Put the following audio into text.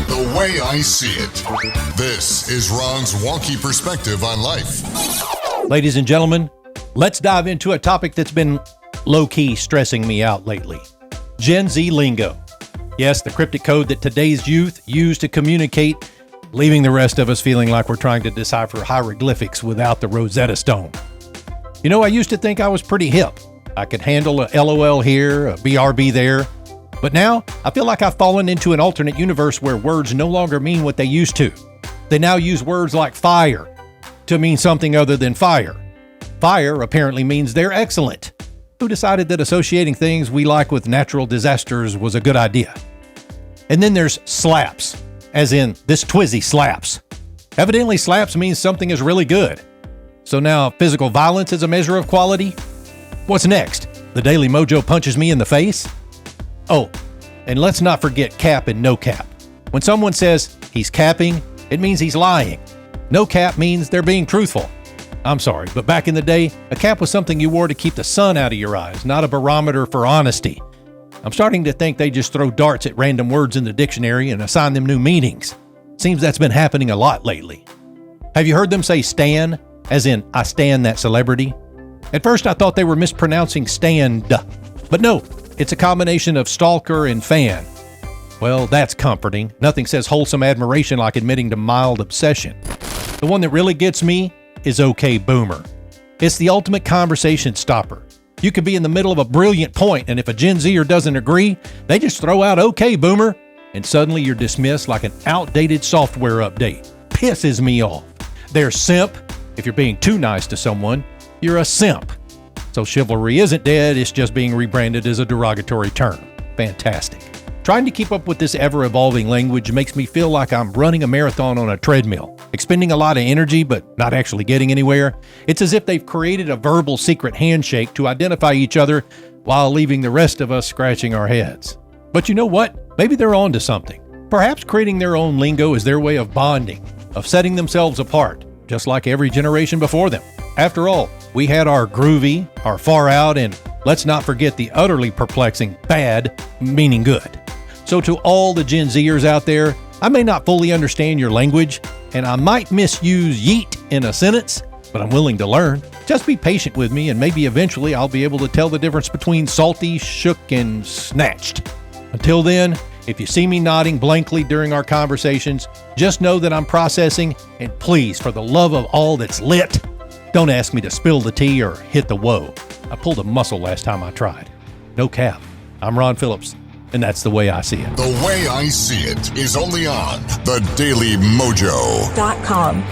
The way I see it. This is Ron's wonky perspective on life. Ladies and gentlemen, let's dive into a topic that's been low-key stressing me out lately. Gen Z lingo. Yes, the cryptic code that today's youth use to communicate, leaving the rest of us feeling like we're trying to decipher hieroglyphics without the Rosetta Stone. You know, I used to think I was pretty hip. I could handle a LOL here, a BRB there. But now, I feel like I've fallen into an alternate universe where words no longer mean what they used to. They now use words like fire to mean something other than fire. Fire apparently means they're excellent. Who decided that associating things we like with natural disasters was a good idea? And then there's slaps, as in this twizzy slaps. Evidently, slaps means something is really good. So now physical violence is a measure of quality? What's next? The Daily Mojo punches me in the face? Oh, and let's not forget cap and no cap. When someone says he's capping, it means he's lying. No cap means they're being truthful. I'm sorry, but back in the day, a cap was something you wore to keep the sun out of your eyes, not a barometer for honesty. I'm starting to think they just throw darts at random words in the dictionary and assign them new meanings. Seems that's been happening a lot lately. Have you heard them say stan, as in I stan that celebrity? At first I thought they were mispronouncing stand, but no, it's a combination of stalker and fan. Well, that's comforting. Nothing says wholesome admiration like admitting to mild obsession. The one that really gets me is okay boomer. It's the ultimate conversation stopper. You could be in the middle of a brilliant point, and if a Gen Zer doesn't agree, they just throw out okay boomer, and suddenly you're dismissed like an outdated software update. Pisses me off. They're simp. If you're being too nice to someone, you're a simp. So chivalry isn't dead, it's just being rebranded as a derogatory term. Fantastic. Trying to keep up with this ever-evolving language makes me feel like I'm running a marathon on a treadmill, expending a lot of energy but not actually getting anywhere. It's as if they've created a verbal secret handshake to identify each other while leaving the rest of us scratching our heads. But you know what? Maybe they're onto something. Perhaps creating their own lingo is their way of bonding, of setting themselves apart, just like every generation before them. After all, we had our groovy, our far out, and let's not forget the utterly perplexing bad, meaning good. So to all the Gen Zers out there, I may not fully understand your language, and I might misuse yeet in a sentence, but I'm willing to learn. Just be patient with me, and maybe eventually I'll be able to tell the difference between salty, shook, and snatched. Until then, if you see me nodding blankly during our conversations, just know that I'm processing, and please, for the love of all that's lit, don't ask me to spill the tea or hit the whoa. I pulled a muscle last time I tried. No cap. I'm Ron Phillips, and that's the way I see it. The way I see it is only on the Daily Mojo.com.